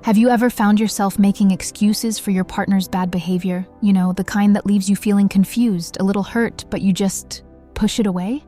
Have you ever found yourself making excuses for your partner's bad behavior? You know, the kind that leaves you feeling confused, a little hurt, but you just push it away?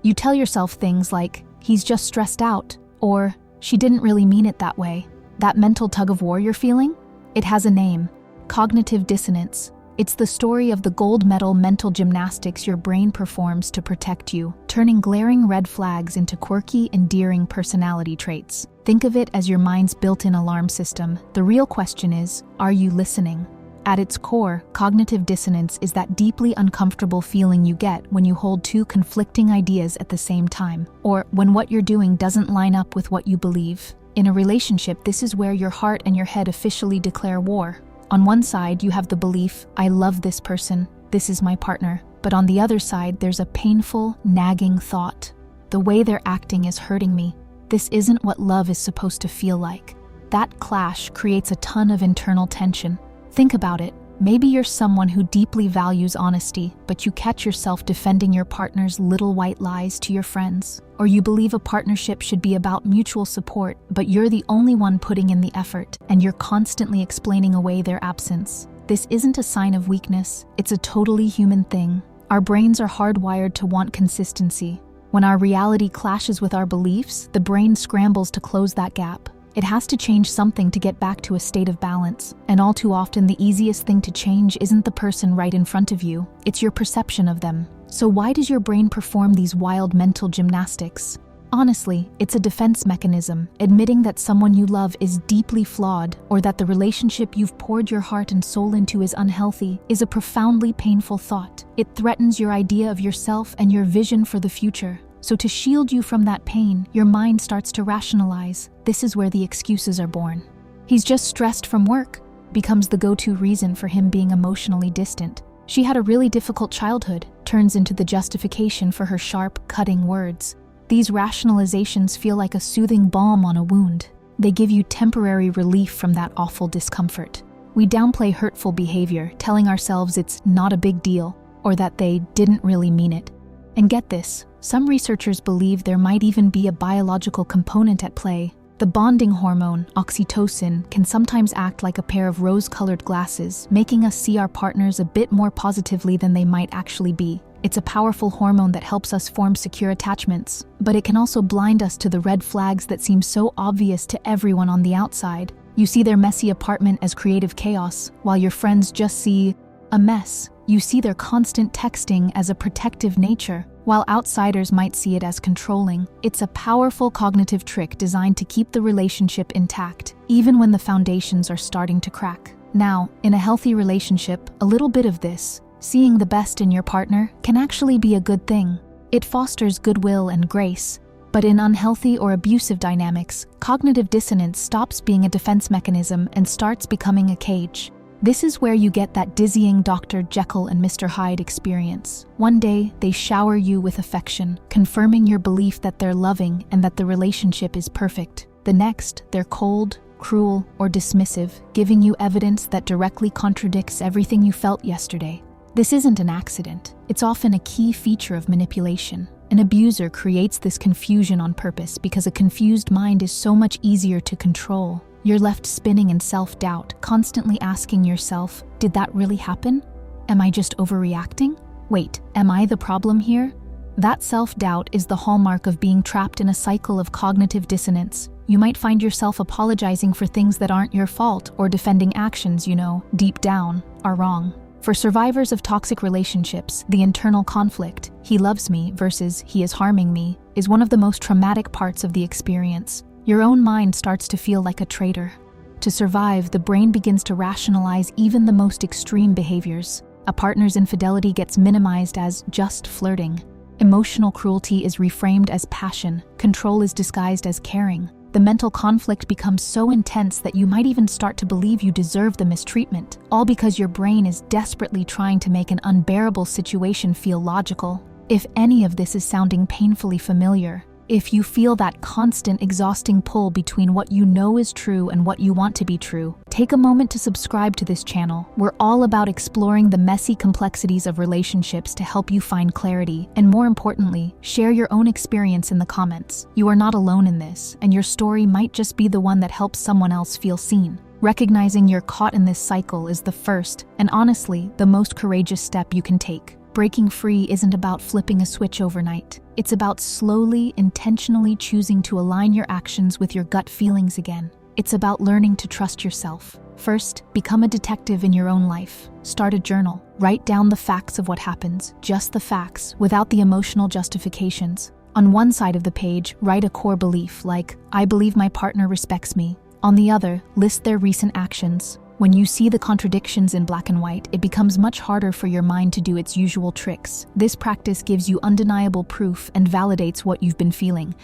You tell yourself things like, he's just stressed out, or she didn't really mean it that way. That mental tug of war you're feeling? It has a name: cognitive dissonance. It's the story of the gold medal mental gymnastics your brain performs to protect you, turning glaring red flags into quirky, endearing personality traits. Think of it as your mind's built-in alarm system. The real question is, are you listening? At its core, cognitive dissonance is that deeply uncomfortable feeling you get when you hold two conflicting ideas at the same time, or when what you're doing doesn't line up with what you believe. In a relationship, this is where your heart and your head officially declare war. On one side, you have the belief, I love this person, this is my partner. But on the other side, there's a painful, nagging thought. The way they're acting is hurting me. This isn't what love is supposed to feel like. That clash creates a ton of internal tension. Think about it. Maybe you're someone who deeply values honesty, but you catch yourself defending your partner's little white lies to your friends. Or you believe a partnership should be about mutual support, but you're the only one putting in the effort, and you're constantly explaining away their absence. This isn't a sign of weakness, it's a totally human thing. Our brains are hardwired to want consistency. When our reality clashes with our beliefs, the brain scrambles to close that gap. It has to change something to get back to a state of balance. And all too often, the easiest thing to change isn't the person right in front of you, it's your perception of them. So why does your brain perform these wild mental gymnastics? Honestly, it's a defense mechanism. Admitting that someone you love is deeply flawed, or that the relationship you've poured your heart and soul into is unhealthy, is a profoundly painful thought. It threatens your idea of yourself and your vision for the future. So to shield you from that pain, your mind starts to rationalize. This is where the excuses are born. He's just stressed from work becomes the go-to reason for him being emotionally distant. She had a really difficult childhood turns into the justification for her sharp, cutting words. These rationalizations feel like a soothing balm on a wound. They give you temporary relief from that awful discomfort. We downplay hurtful behavior, telling ourselves it's not a big deal, or that they didn't really mean it. And get this, some researchers believe there might even be a biological component at play. The bonding hormone, oxytocin, can sometimes act like a pair of rose-colored glasses, making us see our partners a bit more positively than they might actually be. It's a powerful hormone that helps us form secure attachments, but it can also blind us to the red flags that seem so obvious to everyone on the outside. You see their messy apartment as creative chaos, while your friends just see a mess. You see their constant texting as a protective nature, while outsiders might see it as controlling. It's a powerful cognitive trick designed to keep the relationship intact, even when the foundations are starting to crack. Now, in a healthy relationship, a little bit of this, seeing the best in your partner, can actually be a good thing. It fosters goodwill and grace. But in unhealthy or abusive dynamics, cognitive dissonance stops being a defense mechanism and starts becoming a cage. This is where you get that dizzying Dr. Jekyll and Mr. Hyde experience. One day, they shower you with affection, confirming your belief that they're loving and that the relationship is perfect. The next, they're cold, cruel, or dismissive, giving you evidence that directly contradicts everything you felt yesterday. This isn't an accident. It's often a key feature of manipulation. An abuser creates this confusion on purpose because a confused mind is so much easier to control. You're left spinning in self-doubt, constantly asking yourself, did that really happen? Am I just overreacting? Wait, am I the problem here? That self-doubt is the hallmark of being trapped in a cycle of cognitive dissonance. You might find yourself apologizing for things that aren't your fault or defending actions you know, deep down, are wrong. For survivors of toxic relationships, the internal conflict, he loves me versus he is harming me, is one of the most traumatic parts of the experience. Your own mind starts to feel like a traitor. To survive, the brain begins to rationalize even the most extreme behaviors. A partner's infidelity gets minimized as just flirting. Emotional cruelty is reframed as passion. Control is disguised as caring. The mental conflict becomes so intense that you might even start to believe you deserve the mistreatment, all because your brain is desperately trying to make an unbearable situation feel logical. If any of this is sounding painfully familiar, If you feel that constant, exhausting pull between what you know is true and what you want to be true, take a moment to subscribe to this channel. We're all about exploring the messy complexities of relationships to help you find clarity, and more importantly, share your own experience in the comments. You are not alone in this, and your story might just be the one that helps someone else feel seen. Recognizing you're caught in this cycle is the first, and honestly, the most courageous step you can take. Breaking free isn't about flipping a switch overnight. It's about slowly, intentionally choosing to align your actions with your gut feelings again. It's about learning to trust yourself. First, become a detective in your own life. Start a journal. Write down the facts of what happens, just the facts, without the emotional justifications. On one side of the page, write a core belief like, I believe my partner respects me. On the other, list their recent actions. When you see the contradictions in black and white, it becomes much harder for your mind to do its usual tricks. This practice gives you undeniable proof and validates what you've been feeling.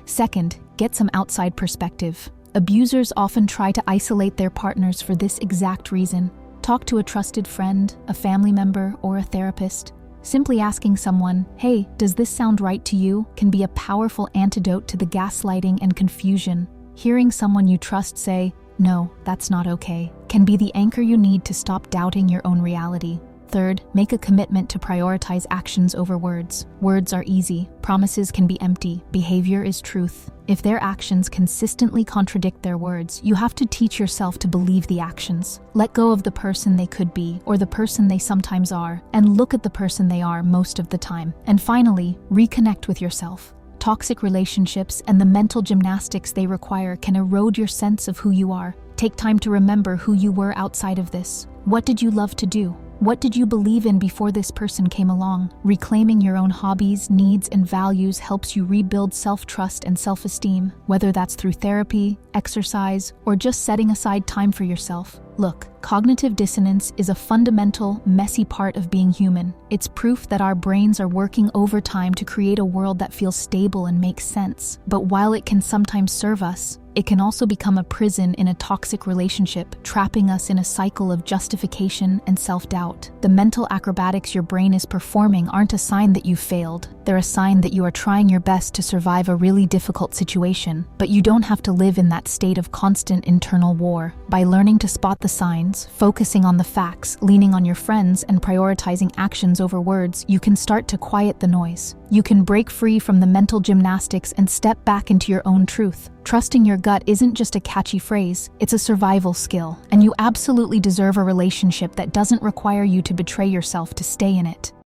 Second, get some outside perspective. Abusers often try to isolate their partners for this exact reason. Talk to a trusted friend, a family member, or a therapist. Simply asking someone, hey, does this sound right to you, can be a powerful antidote to the gaslighting and confusion. Hearing someone you trust say, no, that's not okay, can be the anchor you need to stop doubting your own reality. Third, make a commitment to prioritize actions over words. Words are easy, promises can be empty, behavior is truth. If their actions consistently contradict their words, you have to teach yourself to believe the actions. Let go of the person they could be, or the person they sometimes are, and look at the person they are most of the time. And finally, reconnect with yourself. Toxic relationships and the mental gymnastics they require can erode your sense of who you are. Take time to remember who you were outside of this. What did you love to do? What did you believe in before this person came along? Reclaiming your own hobbies, needs, and values helps you rebuild self-trust and self-esteem, whether that's through therapy, exercise, or just setting aside time for yourself. Look, cognitive dissonance is a fundamental, messy part of being human. It's proof that our brains are working overtime to create a world that feels stable and makes sense. But while it can sometimes serve us, it can also become a prison in a toxic relationship, trapping us in a cycle of justification and self-doubt. The mental acrobatics your brain is performing aren't a sign that you've failed. They're a sign that you are trying your best to survive a really difficult situation. But you don't have to live in that state of constant internal war. By learning to spot the signs, focusing on the facts, leaning on your friends, and prioritizing actions over words, you can start to quiet the noise. You can break free from the mental gymnastics and step back into your own truth. Trusting your gut isn't just a catchy phrase, it's a survival skill, and you absolutely deserve a relationship that doesn't require you to betray yourself to stay in it.